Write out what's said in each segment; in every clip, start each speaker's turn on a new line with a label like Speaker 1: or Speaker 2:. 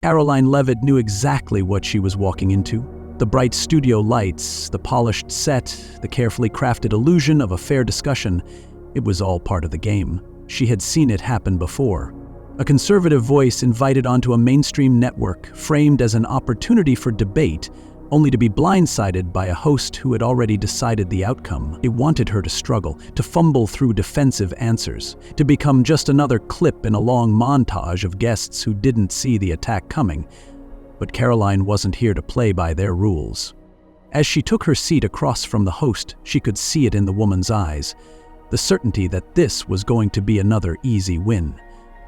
Speaker 1: Karoline Leavitt knew exactly what she was walking into. The bright studio lights, the polished set, the carefully crafted illusion of a fair discussion. It was all part of the game. She had seen it happen before. A conservative voice invited onto a mainstream network, framed as an opportunity for debate, only to be blindsided by a host who had already decided the outcome. It wanted her to struggle, to fumble through defensive answers, to become just another clip in a long montage of guests who didn't see the attack coming. But Karoline wasn't here to play by their rules. As she took her seat across from the host, she could see it in the woman's eyes, the certainty that this was going to be another easy win.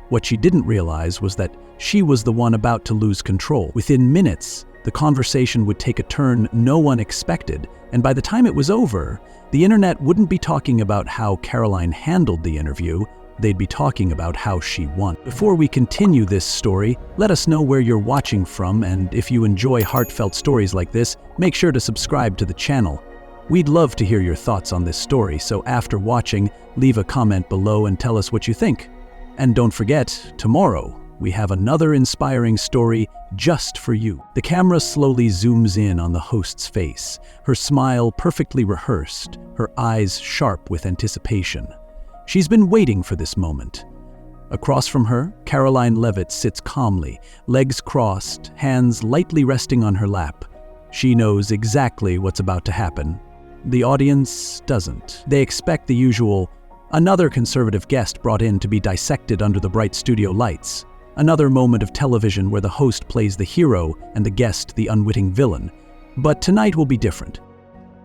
Speaker 1: What she didn't realize was that she was the one about to lose control. Within minutes, the conversation would take a turn no one expected, and by the time it was over, the internet wouldn't be talking about how Karoline handled the interview, they'd be talking about how she won. Before we continue this story, let us know where you're watching from, and if you enjoy heartfelt stories like this, make sure to subscribe to the channel. We'd love to hear your thoughts on this story, so after watching, leave a comment below and tell us what you think. And don't forget, tomorrow, we have another inspiring story just for you. The camera slowly zooms in on the host's face, her smile perfectly rehearsed, her eyes sharp with anticipation. She's been waiting for this moment. Across from her, Karoline Leavitt sits calmly, legs crossed, hands lightly resting on her lap. She knows exactly what's about to happen. The audience doesn't. They expect the usual, another conservative guest brought in to be dissected under the bright studio lights. Another moment of television where the host plays the hero and the guest the unwitting villain. But tonight will be different.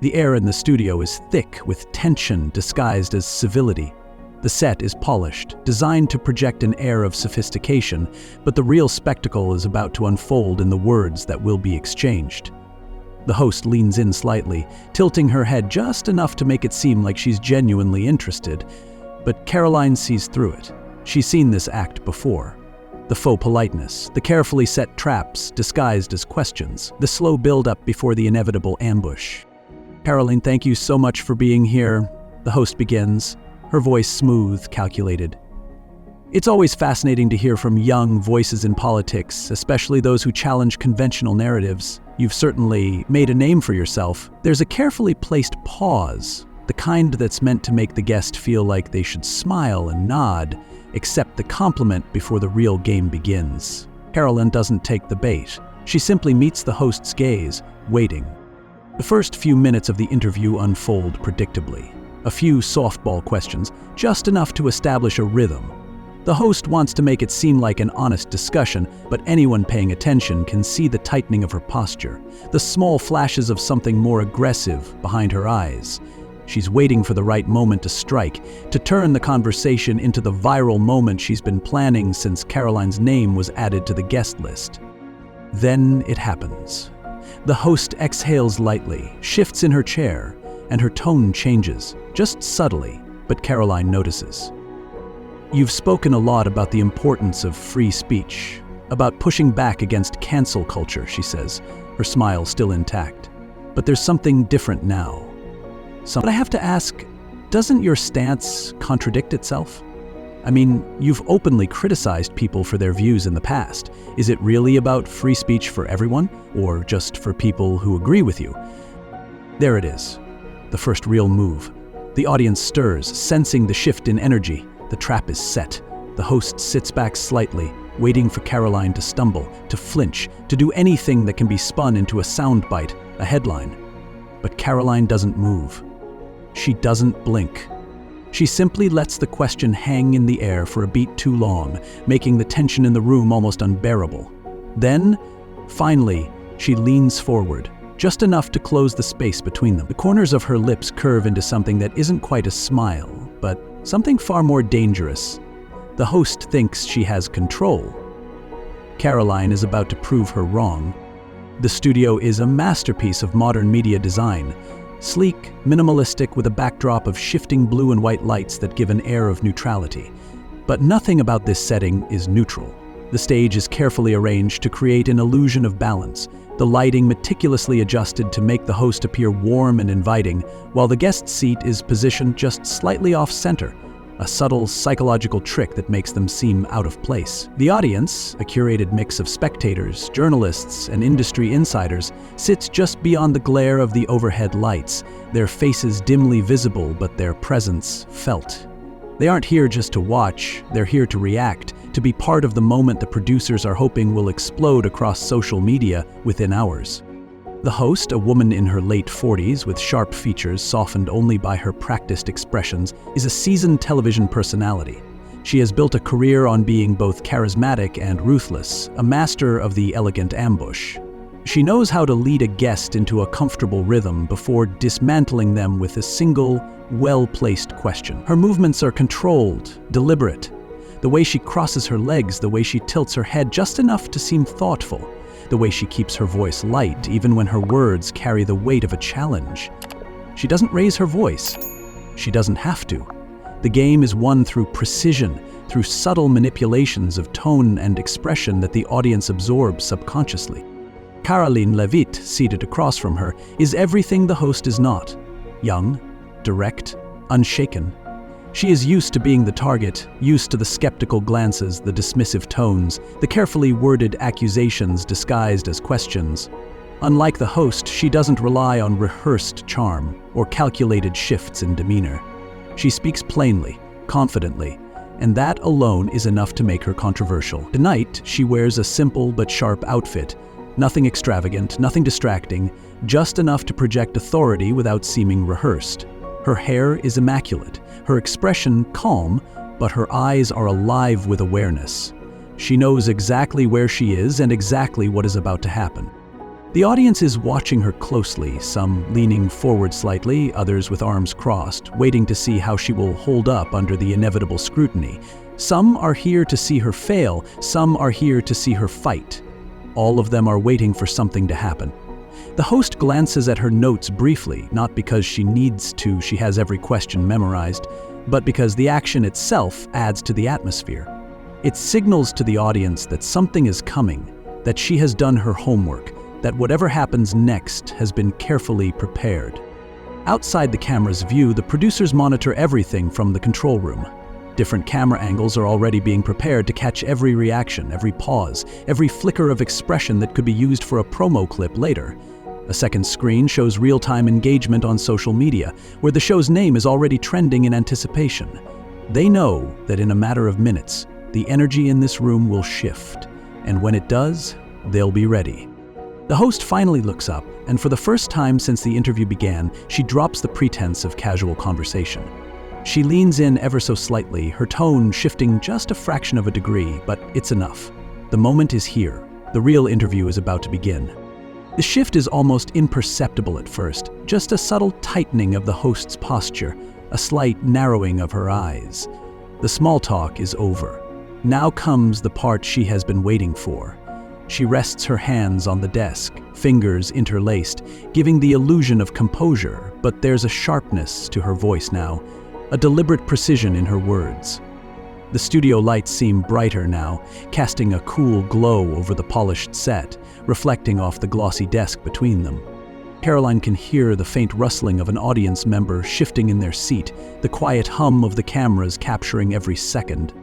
Speaker 1: The air in the studio is thick with tension disguised as civility. The set is polished, designed to project an air of sophistication, but the real spectacle is about to unfold in the words that will be exchanged. The host leans in slightly, tilting her head just enough to make it seem like she's genuinely interested. But Karoline sees through it. She's seen this act before. The faux politeness, the carefully set traps disguised as questions, the slow build-up before the inevitable ambush. Karoline, thank you so much for being here. The host begins, her voice smooth, calculated. It's always fascinating to hear from young voices in politics, especially those who challenge conventional narratives. You've certainly made a name for yourself. There's a carefully placed pause, the kind that's meant to make the guest feel like they should smile and nod, accept the compliment before the real game begins. Karoline doesn't take the bait. She simply meets the host's gaze, waiting. The first few minutes of the interview unfold predictably. A few softball questions, just enough to establish a rhythm. The host wants to make it seem like an honest discussion, but anyone paying attention can see the tightening of her posture, the small flashes of something more aggressive behind her eyes. She's waiting for the right moment to strike, to turn the conversation into the viral moment she's been planning since Karoline's name was added to the guest list. Then it happens. The host exhales lightly, shifts in her chair, and her tone changes, just subtly, but Karoline notices. You've spoken a lot about the importance of free speech, about pushing back against cancel culture, she says, her smile still intact. But there's something different now. But I have to ask, doesn't your stance contradict itself? I mean, you've openly criticized people for their views in the past. Is it really about free speech for everyone, or just for people who agree with you? There it is, the first real move. The audience stirs, sensing the shift in energy. The trap is set. The host sits back slightly, waiting for Karoline to stumble, to flinch, to do anything that can be spun into a soundbite, a headline. But Karoline doesn't move. She doesn't blink. She simply lets the question hang in the air for a beat too long, making the tension in the room almost unbearable. Then, finally, she leans forward, just enough to close the space between them. The corners of her lips curve into something that isn't quite a smile, but something far more dangerous. The host thinks she has control. Karoline is about to prove her wrong. The studio is a masterpiece of modern media design. Sleek, minimalistic, with a backdrop of shifting blue and white lights that give an air of neutrality. But nothing about this setting is neutral. The stage is carefully arranged to create an illusion of balance, the lighting meticulously adjusted to make the host appear warm and inviting, while the guest seat is positioned just slightly off-center, a subtle psychological trick that makes them seem out of place. The audience, a curated mix of spectators, journalists, and industry insiders, sits just beyond the glare of the overhead lights, their faces dimly visible but their presence felt. They aren't here just to watch, they're here to react, to be part of the moment the producers are hoping will explode across social media within hours. The host, a woman in her late 40s with sharp features softened only by her practiced expressions, is a seasoned television personality. She has built a career on being both charismatic and ruthless, a master of the elegant ambush. She knows how to lead a guest into a comfortable rhythm before dismantling them with a single, well-placed question. Her movements are controlled, deliberate. The way she crosses her legs, the way she tilts her head just enough to seem thoughtful, the way she keeps her voice light even when her words carry the weight of a challenge. She doesn't raise her voice. She doesn't have to. The game is won through precision, through subtle manipulations of tone and expression that the audience absorbs subconsciously. Karoline Leavitt, seated across from her, is everything the host is not. Young, direct, unshaken. She is used to being the target, used to the skeptical glances, the dismissive tones, the carefully worded accusations disguised as questions. Unlike the host, she doesn't rely on rehearsed charm or calculated shifts in demeanor. She speaks plainly, confidently, and that alone is enough to make her controversial. Tonight, she wears a simple but sharp outfit. Nothing extravagant, nothing distracting, just enough to project authority without seeming rehearsed. Her hair is immaculate, her expression calm, but her eyes are alive with awareness. She knows exactly where she is and exactly what is about to happen. The audience is watching her closely, some leaning forward slightly, others with arms crossed, waiting to see how she will hold up under the inevitable scrutiny. Some are here to see her fail, some are here to see her fight. All of them are waiting for something to happen. The host glances at her notes briefly, not because she needs to, she has every question memorized, but because the action itself adds to the atmosphere. It signals to the audience that something is coming, that she has done her homework, that whatever happens next has been carefully prepared. Outside the camera's view, the producers monitor everything from the control room. Different camera angles are already being prepared to catch every reaction, every pause, every flicker of expression that could be used for a promo clip later. A second screen shows real-time engagement on social media, where the show's name is already trending in anticipation. They know that in a matter of minutes, the energy in this room will shift, and when it does, they'll be ready. The host finally looks up, and for the first time since the interview began, she drops the pretense of casual conversation. She leans in ever so slightly, her tone shifting just a fraction of a degree, but it's enough. The moment is here. The real interview is about to begin. The shift is almost imperceptible at first, just a subtle tightening of the host's posture, a slight narrowing of her eyes. The small talk is over. Now comes the part she has been waiting for. She rests her hands on the desk, fingers interlaced, giving the illusion of composure, but there's a sharpness to her voice now, a deliberate precision in her words. The studio lights seem brighter now, casting a cool glow over the polished set, reflecting off the glossy desk between them. Karoline can hear the faint rustling of an audience member shifting in their seat, the quiet hum of the cameras capturing every second.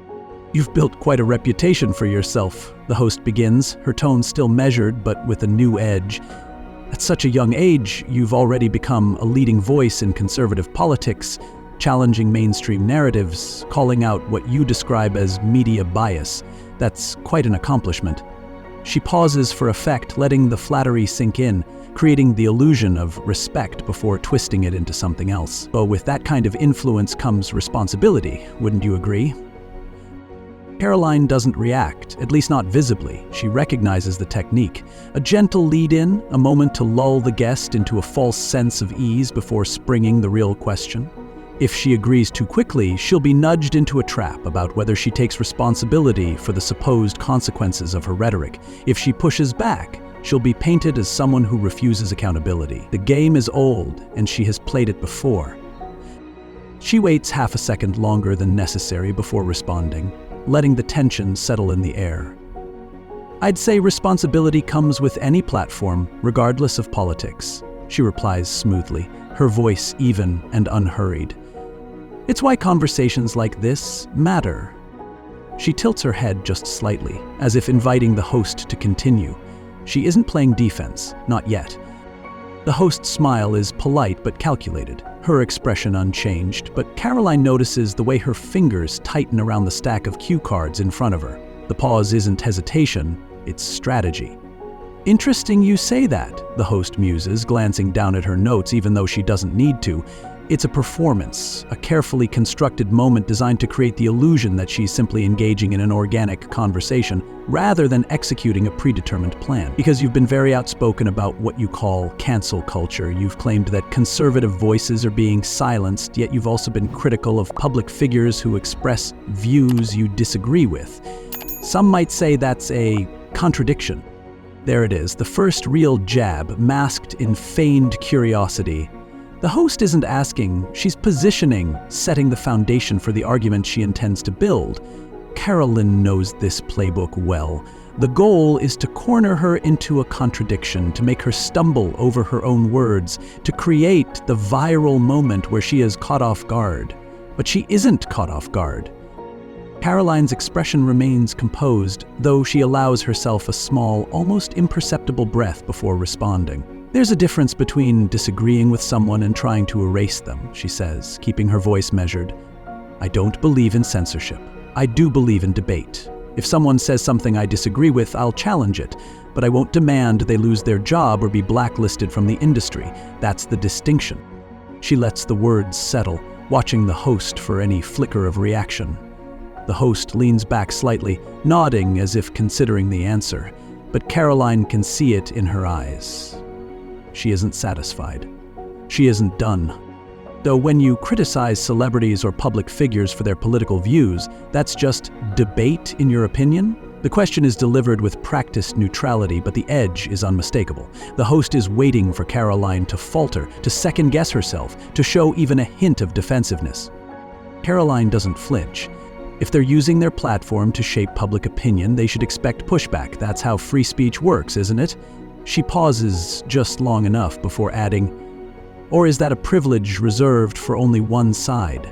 Speaker 1: "You've built quite a reputation for yourself," the host begins, her tone still measured but with a new edge. "At such a young age, you've already become a leading voice in conservative politics, challenging mainstream narratives, calling out what you describe as media bias. That's quite an accomplishment." She pauses for effect, letting the flattery sink in, creating the illusion of respect before twisting it into something else. But with that kind of influence comes responsibility, wouldn't you agree? Karoline doesn't react, at least not visibly. She recognizes the technique. A gentle lead-in, a moment to lull the guest into a false sense of ease before springing the real question. If she agrees too quickly, she'll be nudged into a trap about whether she takes responsibility for the supposed consequences of her rhetoric. If she pushes back, she'll be painted as someone who refuses accountability. The game is old, and she has played it before. She waits half a second longer than necessary before responding, letting the tension settle in the air. "I'd say responsibility comes with any platform, regardless of politics," she replies smoothly, her voice even and unhurried. It's why conversations like this matter. She tilts her head just slightly, as if inviting the host to continue. She isn't playing defense, not yet. The host's smile is polite but calculated, her expression unchanged, but Karoline notices the way her fingers tighten around the stack of cue cards in front of her. The pause isn't hesitation, it's strategy. "Interesting you say that," the host muses, glancing down at her notes even though she doesn't need to. It's a performance, a carefully constructed moment designed to create the illusion that she's simply engaging in an organic conversation rather than executing a predetermined plan. Because you've been very outspoken about what you call cancel culture. You've claimed that conservative voices are being silenced, yet you've also been critical of public figures who express views you disagree with. Some might say that's a contradiction. There it is, the first real jab, masked in feigned curiosity. The host isn't asking, she's positioning, setting the foundation for the argument she intends to build. Karoline knows this playbook well. The goal is to corner her into a contradiction, to make her stumble over her own words, to create the viral moment where she is caught off guard. But she isn't caught off guard. Karoline's expression remains composed, though she allows herself a small, almost imperceptible breath before responding. "There's a difference between disagreeing with someone and trying to erase them," she says, keeping her voice measured. "I don't believe in censorship. I do believe in debate. If someone says something I disagree with, I'll challenge it, but I won't demand they lose their job or be blacklisted from the industry. That's the distinction." She lets the words settle, watching the host for any flicker of reaction. The host leans back slightly, nodding as if considering the answer, but Karoline can see it in her eyes. She isn't satisfied. She isn't done. Though when you criticize celebrities or public figures for their political views, that's just debate in your opinion? The question is delivered with practiced neutrality, but the edge is unmistakable. The host is waiting for Karoline to falter, to second-guess herself, to show even a hint of defensiveness. Karoline doesn't flinch. If they're using their platform to shape public opinion, they should expect pushback. That's how free speech works, isn't it? She pauses just long enough before adding, "Or is that a privilege reserved for only one side?"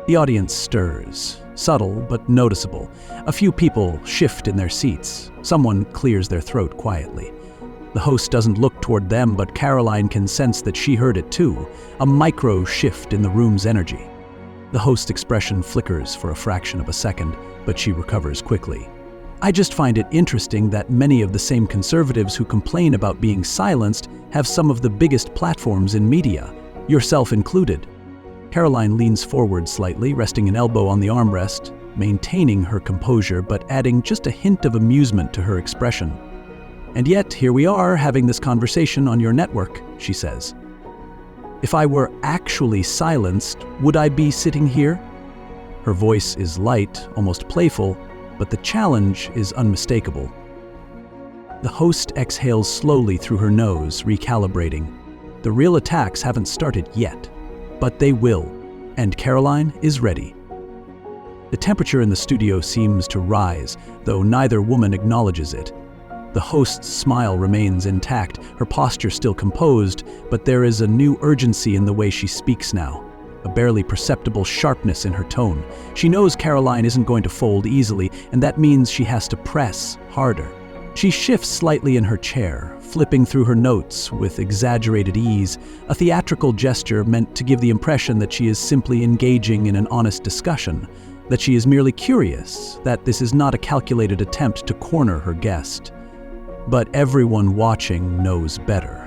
Speaker 1: The audience stirs, subtle but noticeable. A few people shift in their seats. Someone clears their throat quietly. The host doesn't look toward them, but Karoline can sense that she heard it too, a micro shift in the room's energy. The host's expression flickers for a fraction of a second, but she recovers quickly. "I just find it interesting that many of the same conservatives who complain about being silenced have some of the biggest platforms in media, yourself included." Karoline leans forward slightly, resting an elbow on the armrest, maintaining her composure but adding just a hint of amusement to her expression. "And yet, here we are, having this conversation on your network," she says. "If I were actually silenced, would I be sitting here?" Her voice is light, almost playful, but the challenge is unmistakable. The host exhales slowly through her nose, recalibrating. The real attacks haven't started yet, but they will, and Karoline is ready. The temperature in the studio seems to rise, though neither woman acknowledges it. The host's smile remains intact, her posture still composed, but there is a new urgency in the way she speaks now. A barely perceptible sharpness in her tone. She knows Karoline isn't going to fold easily, and that means she has to press harder. She shifts slightly in her chair, flipping through her notes with exaggerated ease, a theatrical gesture meant to give the impression that she is simply engaging in an honest discussion, that she is merely curious, that this is not a calculated attempt to corner her guest. But everyone watching knows better.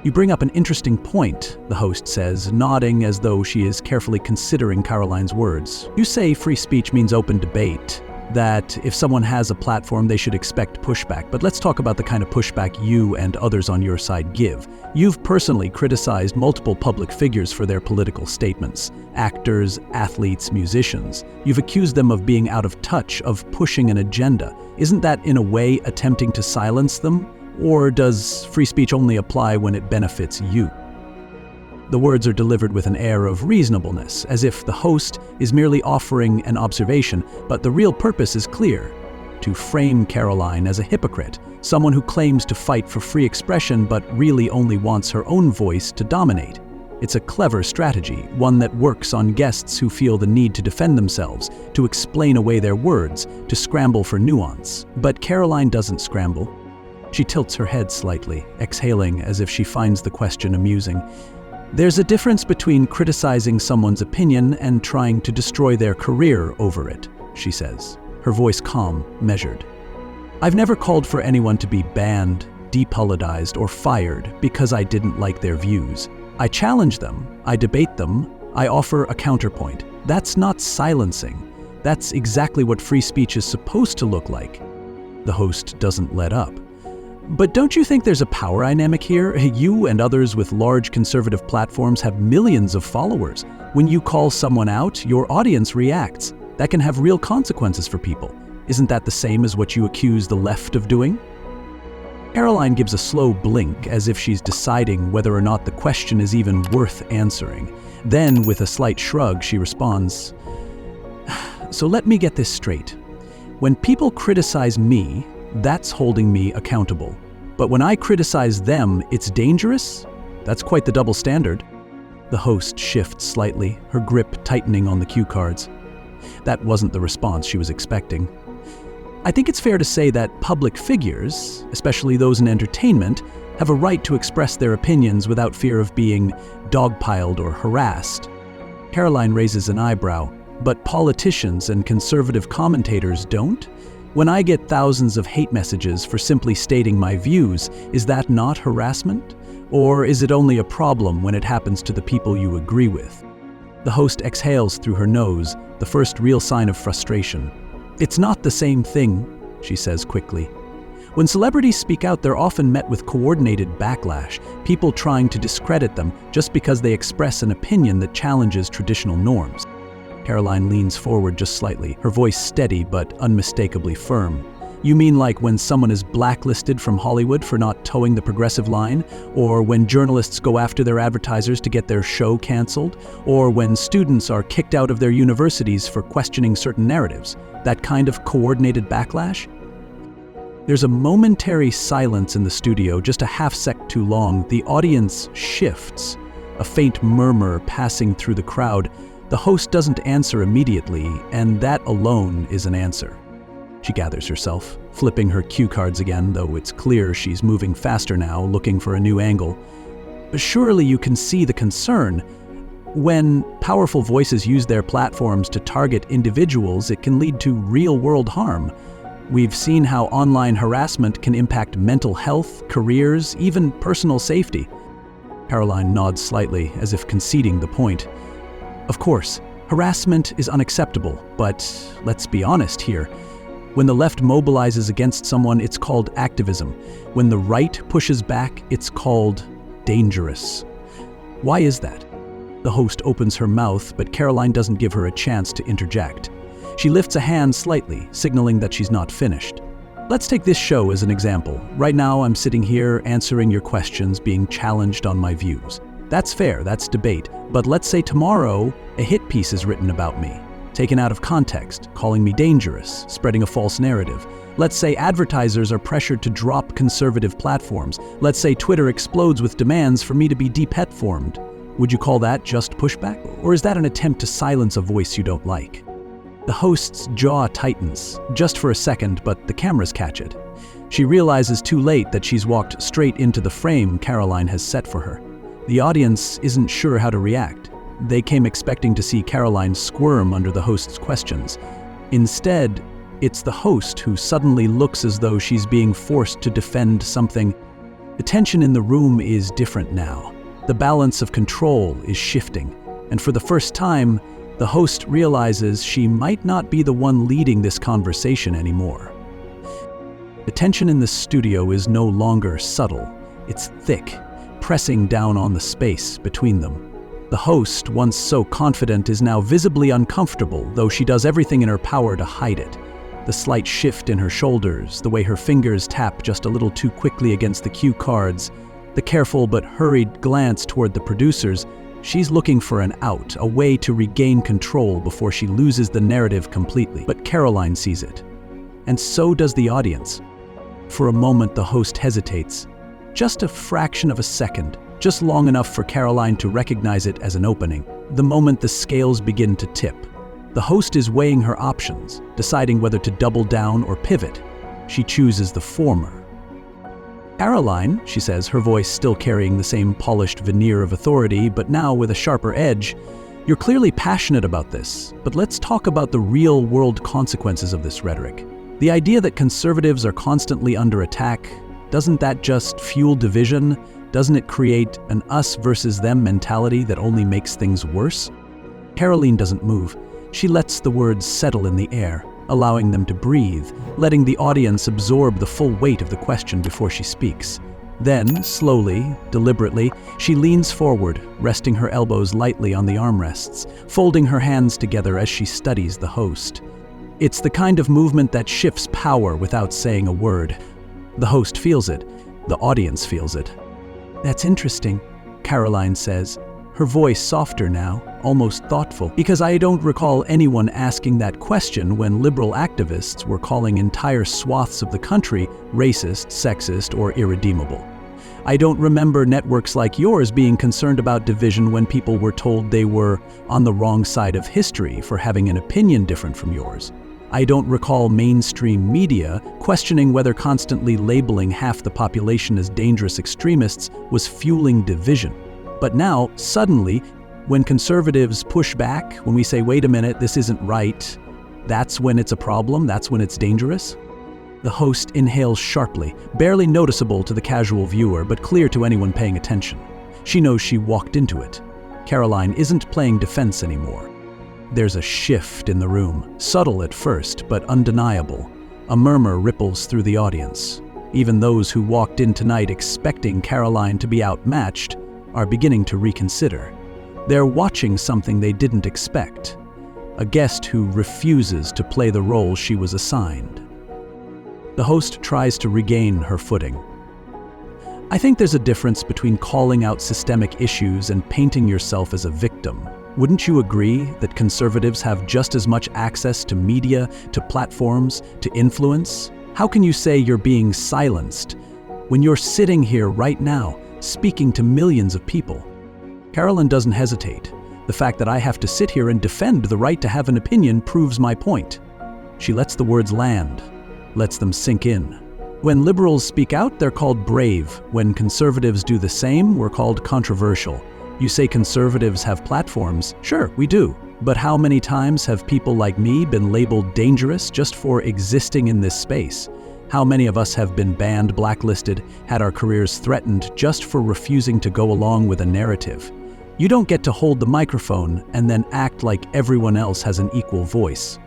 Speaker 1: "You bring up an interesting point," the host says, nodding as though she is carefully considering Karoline's words. "You say free speech means open debate, that if someone has a platform they should expect pushback. But let's talk about the kind of pushback you and others on your side give. You've personally criticized multiple public figures for their political statements. Actors, athletes, musicians. You've accused them of being out of touch, of pushing an agenda. Isn't that in a way attempting to silence them? Or does free speech only apply when it benefits you?" The words are delivered with an air of reasonableness, as if the host is merely offering an observation, but the real purpose is clear: to frame Karoline as a hypocrite, someone who claims to fight for free expression but really only wants her own voice to dominate. It's a clever strategy, one that works on guests who feel the need to defend themselves, to explain away their words, to scramble for nuance. But Karoline doesn't scramble. She tilts her head slightly, exhaling as if she finds the question amusing. There's a difference between criticizing someone's opinion and trying to destroy their career over it, she says, her voice calm, measured. I've never called for anyone to be banned, depolitized, or fired because I didn't like their views. I challenge them, I debate them, I offer a counterpoint. That's not silencing. That's exactly what free speech is supposed to look like. The host doesn't let up. But don't you think there's a power dynamic here? You and others with large conservative platforms have millions of followers. When you call someone out, your audience reacts. That can have real consequences for people. Isn't that the same as what you accuse the left of doing? Karoline gives a slow blink as if she's deciding whether or not the question is even worth answering. Then, with a slight shrug, she responds, "So let me get this straight. When people criticize me, that's holding me accountable. But when I criticize them, it's dangerous? That's quite the double standard." The host shifts slightly, her grip tightening on the cue cards. That wasn't the response she was expecting. I think it's fair to say that public figures, especially those in entertainment, have a right to express their opinions without fear of being dogpiled or harassed. Karoline raises an eyebrow, but politicians and conservative commentators don't? When I get thousands of hate messages for simply stating my views, is that not harassment? Or is it only a problem when it happens to the people you agree with? The host exhales through her nose, the first real sign of frustration. It's not the same thing, she says quickly. When celebrities speak out, they're often met with coordinated backlash, people trying to discredit them just because they express an opinion that challenges traditional norms. Karoline leans forward just slightly, her voice steady but unmistakably firm. You mean like when someone is blacklisted from Hollywood for not towing the progressive line? Or when journalists go after their advertisers to get their show canceled? Or when students are kicked out of their universities for questioning certain narratives? That kind of coordinated backlash? There's a momentary silence in the studio, just a half-sec too long. The audience shifts, a faint murmur passing through the crowd. The host doesn't answer immediately, and that alone is an answer. She gathers herself, flipping her cue cards again, though it's clear she's moving faster now, looking for a new angle. But surely you can see the concern. When powerful voices use their platforms to target individuals, it can lead to real-world harm. We've seen how online harassment can impact mental health, careers, even personal safety. Karoline nods slightly, as if conceding the point. Of course, harassment is unacceptable, but let's be honest here. When the left mobilizes against someone, it's called activism. When the right pushes back, it's called dangerous. Why is that? The host opens her mouth, but Karoline doesn't give her a chance to interject. She lifts a hand slightly, signaling that she's not finished. Let's take this show as an example. Right now, I'm sitting here answering your questions, being challenged on my views. That's fair, that's debate. But let's say tomorrow, a hit piece is written about me, taken out of context, calling me dangerous, spreading a false narrative. Let's say advertisers are pressured to drop conservative platforms. Let's say Twitter explodes with demands for me to be deplatformed. Would you call that just pushback? Or is that an attempt to silence a voice you don't like? The host's jaw tightens, just for a second, but the cameras catch it. She realizes too late that she's walked straight into the frame Karoline has set for her. The audience isn't sure how to react. They came expecting to see Karoline squirm under the host's questions. Instead, it's the host who suddenly looks as though she's being forced to defend something. The tension in the room is different now. The balance of control is shifting, and for the first time, the host realizes she might not be the one leading this conversation anymore. The tension in the studio is no longer subtle. It's thick, pressing down on the space between them. The host, once so confident, is now visibly uncomfortable, though she does everything in her power to hide it. The slight shift in her shoulders, the way her fingers tap just a little too quickly against the cue cards, the careful but hurried glance toward the producers. She's looking for an out, a way to regain control before she loses the narrative completely. But Karoline sees it. And so does the audience. For a moment, the host hesitates, just a fraction of a second, just long enough for Karoline to recognize it as an opening. The moment the scales begin to tip. The host is weighing her options, deciding whether to double down or pivot. She chooses the former. "Karoline," she says, her voice still carrying the same polished veneer of authority, but now with a sharper edge, "you're clearly passionate about this, but let's talk about the real-world consequences of this rhetoric. The idea that conservatives are constantly under attack, doesn't that just fuel division? Doesn't it create an us versus them mentality that only makes things worse?" Karoline doesn't move. She lets the words settle in the air, allowing them to breathe, letting the audience absorb the full weight of the question before she speaks. Then, slowly, deliberately, she leans forward, resting her elbows lightly on the armrests, folding her hands together as she studies the host. It's the kind of movement that shifts power without saying a word. The host feels it. The audience feels it. "That's interesting," Karoline says, her voice softer now, almost thoughtful, "because I don't recall anyone asking that question when liberal activists were calling entire swaths of the country racist, sexist, or irredeemable. I don't remember networks like yours being concerned about division when people were told they were on the wrong side of history for having an opinion different from yours. I don't recall mainstream media questioning whether constantly labeling half the population as dangerous extremists was fueling division. But now, suddenly, when conservatives push back, when we say, wait a minute, this isn't right, that's when it's a problem, that's when it's dangerous?" The host inhales sharply, barely noticeable to the casual viewer, but clear to anyone paying attention. She knows she walked into it. Karoline isn't playing defense anymore. There's a shift in the room, subtle at first, but undeniable. A murmur ripples through the audience. Even those who walked in tonight expecting Karoline to be outmatched are beginning to reconsider. They're watching something they didn't expect. A guest who refuses to play the role she was assigned. The host tries to regain her footing. "I think there's a difference between calling out systemic issues and painting yourself as a victim. Wouldn't you agree that conservatives have just as much access to media, to platforms, to influence? How can you say you're being silenced when you're sitting here right now, speaking to millions of people?" Karoline doesn't hesitate. "The fact that I have to sit here and defend the right to have an opinion proves my point." She lets the words land, lets them sink in. When liberals speak out, they're called brave. When conservatives do the same, we're called controversial. You say conservatives have platforms? Sure, we do. But how many times have people like me been labeled dangerous just for existing in this space? How many of us have been banned, blacklisted, had our careers threatened just for refusing to go along with a narrative? You don't get to hold the microphone and then act like everyone else has an equal voice.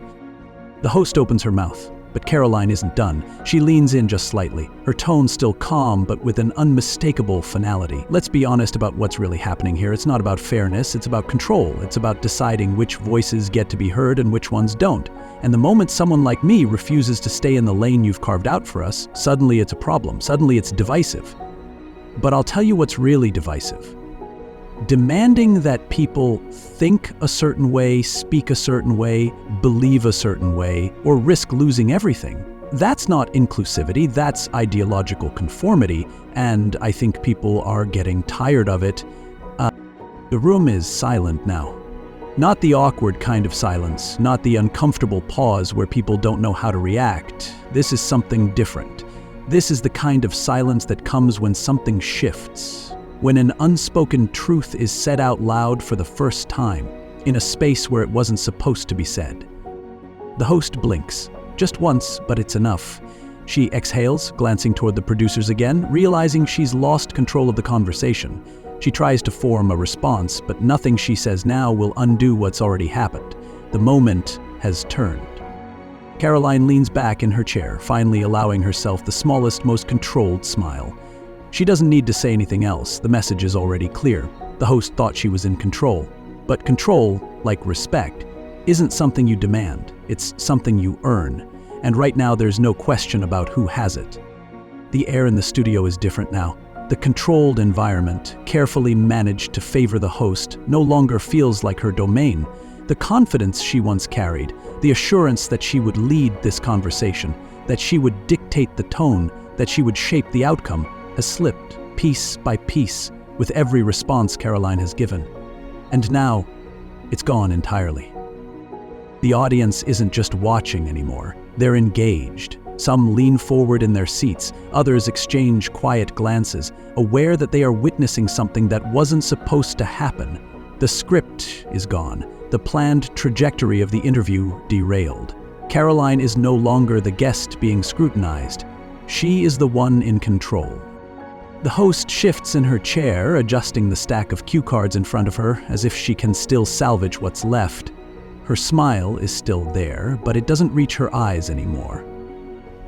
Speaker 1: The host opens her mouth, but Karoline isn't done. She leans in just slightly, her tone still calm but with an unmistakable finality. "Let's be honest about what's really happening here. It's not about fairness, it's about control. It's about deciding which voices get to be heard and which ones don't. And the moment someone like me refuses to stay in the lane you've carved out for us, suddenly it's a problem, suddenly it's divisive. But I'll tell you what's really divisive. Demanding that people think a certain way, speak a certain way, believe a certain way, or risk losing everything. That's not inclusivity, that's ideological conformity, and I think people are getting tired of it." The room is silent now. Not the awkward kind of silence, not the uncomfortable pause where people don't know how to react. This is something different. This is the kind of silence that comes when something shifts. When an unspoken truth is said out loud for the first time, in a space where it wasn't supposed to be said. The host blinks, just once, but it's enough. She exhales, glancing toward the producers again, realizing she's lost control of the conversation. She tries to form a response, but nothing she says now will undo what's already happened. The moment has turned. Karoline leans back in her chair, finally allowing herself the smallest, most controlled smile. She doesn't need to say anything else, the message is already clear. The host thought she was in control. But control, like respect, isn't something you demand, it's something you earn. And right now there's no question about who has it. The air in the studio is different now. The controlled environment, carefully managed to favor the host, no longer feels like her domain. The confidence she once carried, the assurance that she would lead this conversation, that she would dictate the tone, that she would shape the outcome, has slipped. piece by piece, with every response Karoline has given. And now, it's gone entirely. The audience isn't just watching anymore, they're engaged. Some lean forward in their seats, others exchange quiet glances, aware that they are witnessing something that wasn't supposed to happen. The script is gone, the planned trajectory of the interview derailed. Karoline is no longer the guest being scrutinized. She is the one in control. The host shifts in her chair, adjusting the stack of cue cards in front of her, as if she can still salvage what's left. Her smile is still there, but it doesn't reach her eyes anymore.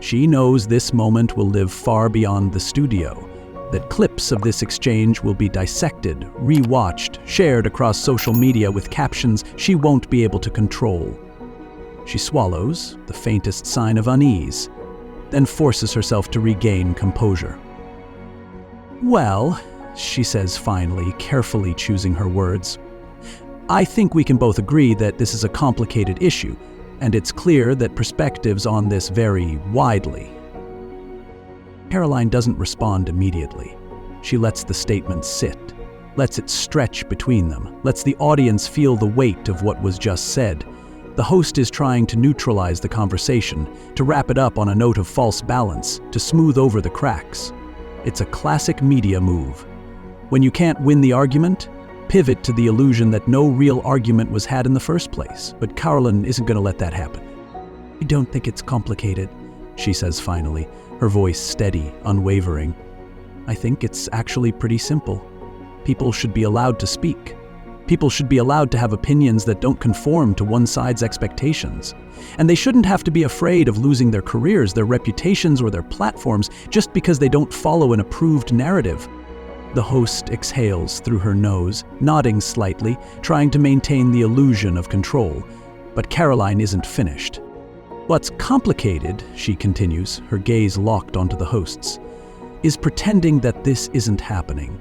Speaker 1: She knows this moment will live far beyond the studio, that clips of this exchange will be dissected, re-watched, shared across social media with captions she won't be able to control. She swallows, the faintest sign of unease, then forces herself to regain composure. "Well," she says finally, carefully choosing her words, "I think we can both agree that this is a complicated issue, and it's clear that perspectives on this vary widely." Karoline doesn't respond immediately. She lets the statement sit, lets it stretch between them, lets the audience feel the weight of what was just said. The host is trying to neutralize the conversation, to wrap it up on a note of false balance, to smooth over the cracks. It's a classic media move. When you can't win the argument, pivot to the illusion that no real argument was had in the first place. But Karoline isn't going to let that happen. "I don't think it's complicated," she says finally, her voice steady, unwavering. "I think it's actually pretty simple. People should be allowed to speak. People should be allowed to have opinions that don't conform to one side's expectations. And they shouldn't have to be afraid of losing their careers, their reputations, or their platforms just because they don't follow an approved narrative." The host exhales through her nose, nodding slightly, trying to maintain the illusion of control. But Karoline isn't finished. "What's complicated," she continues, her gaze locked onto the host's, "is pretending that this isn't happening.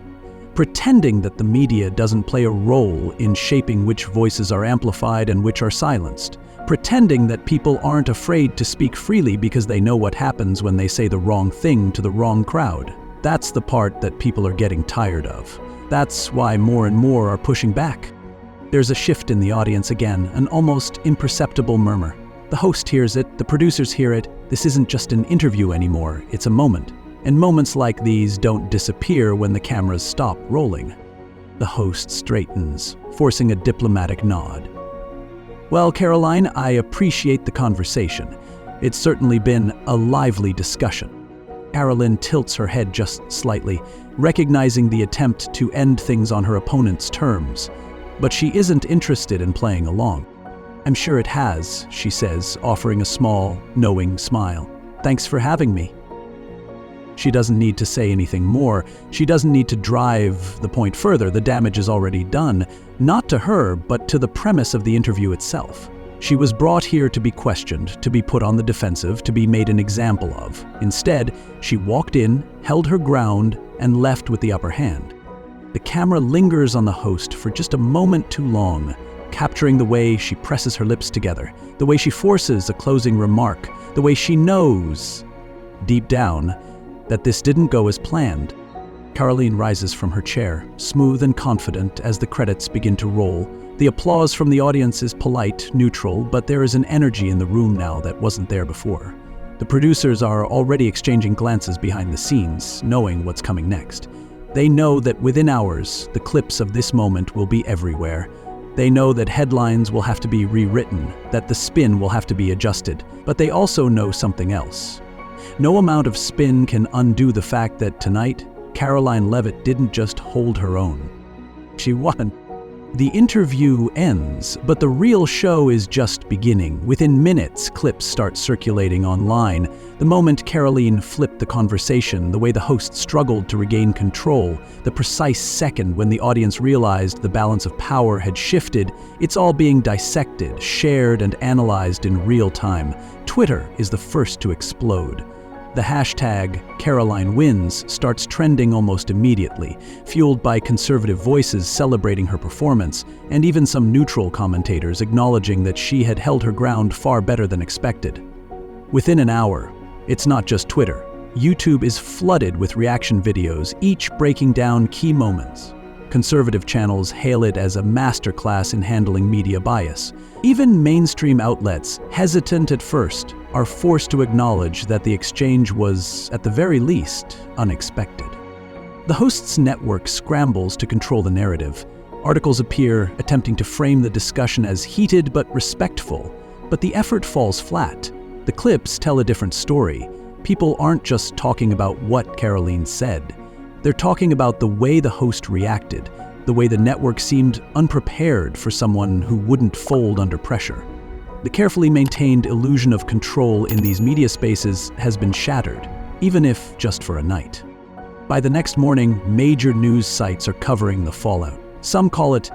Speaker 1: Pretending that the media doesn't play a role in shaping which voices are amplified and which are silenced. Pretending that people aren't afraid to speak freely because they know what happens when they say the wrong thing to the wrong crowd. That's the part that people are getting tired of. That's why more and more are pushing back." There's a shift in the audience again, an almost imperceptible murmur. The host hears it, the producers hear it. This isn't just an interview anymore, it's a moment. And moments like these don't disappear when the cameras stop rolling. The host straightens, forcing a diplomatic nod. "Well, Karoline, I appreciate the conversation. It's certainly been a lively discussion." Karoline tilts her head just slightly, recognizing the attempt to end things on her opponent's terms. But she isn't interested in playing along. "I'm sure it has," she says, offering a small, knowing smile. "Thanks for having me." She doesn't need to say anything more. She doesn't need to drive the point further. The damage is already done, not to her, but to the premise of the interview itself. She was brought here to be questioned, to be put on the defensive, to be made an example of. Instead, she walked in, held her ground, and left with the upper hand. The camera lingers on the host for just a moment too long, capturing the way she presses her lips together, the way she forces a closing remark, the way she knows, deep down, that this didn't go as planned. Karoline rises from her chair, smooth and confident as the credits begin to roll. The applause from the audience is polite, neutral, but there is an energy in the room now that wasn't there before. The producers are already exchanging glances behind the scenes, knowing what's coming next. They know that within hours, the clips of this moment will be everywhere. They know that headlines will have to be rewritten, that the spin will have to be adjusted, but they also know something else. No amount of spin can undo the fact that tonight, Karoline Leavitt didn't just hold her own. She won. The interview ends, but the real show is just beginning. Within minutes, clips start circulating online. The moment Karoline flipped the conversation, the way the host struggled to regain control, the precise second when the audience realized the balance of power had shifted, it's all being dissected, shared, and analyzed in real time. Twitter is the first to explode. The hashtag #CarolineWins starts trending almost immediately, fueled by conservative voices celebrating her performance, and even some neutral commentators acknowledging that she had held her ground far better than expected. Within an hour, it's not just Twitter. YouTube is flooded with reaction videos, each breaking down key moments. Conservative channels hail it as a masterclass in handling media bias. Even mainstream outlets, hesitant at first, are forced to acknowledge that the exchange was, at the very least, unexpected. The host's network scrambles to control the narrative. Articles appear, attempting to frame the discussion as heated but respectful, but the effort falls flat. The clips tell a different story. People aren't just talking about what Karoline said. They're talking about the way the host reacted, the way the network seemed unprepared for someone who wouldn't fold under pressure. The carefully maintained illusion of control in these media spaces has been shattered, even if just for a night. By the next morning, major news sites are covering the fallout. Some call it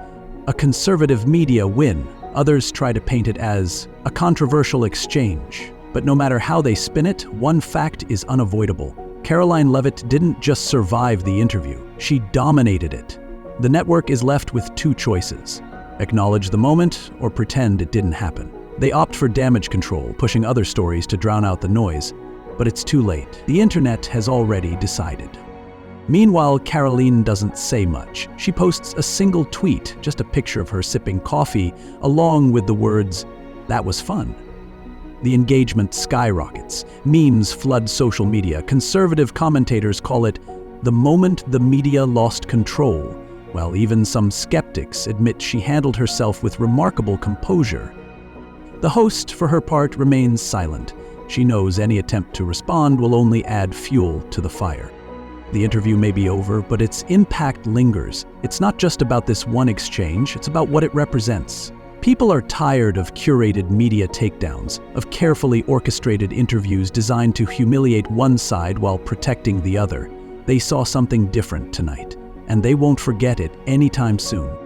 Speaker 1: a conservative media win. Others try to paint it as a controversial exchange. But no matter how they spin it, one fact is unavoidable. Karoline Leavitt didn't just survive the interview, she dominated it. The network is left with two choices: acknowledge the moment or pretend it didn't happen. They opt for damage control, pushing other stories to drown out the noise. But it's too late. The internet has already decided. Meanwhile, Karoline doesn't say much. She posts a single tweet, just a picture of her sipping coffee, along with the words, "That was fun." The engagement skyrockets. Memes flood social media. Conservative commentators call it the moment the media lost control, while even some skeptics admit she handled herself with remarkable composure. The host, for her part, remains silent. She knows any attempt to respond will only add fuel to the fire. The interview may be over, but its impact lingers. It's not just about this one exchange, it's about what it represents. People are tired of curated media takedowns, of carefully orchestrated interviews designed to humiliate one side while protecting the other. They saw something different tonight, and they won't forget it anytime soon.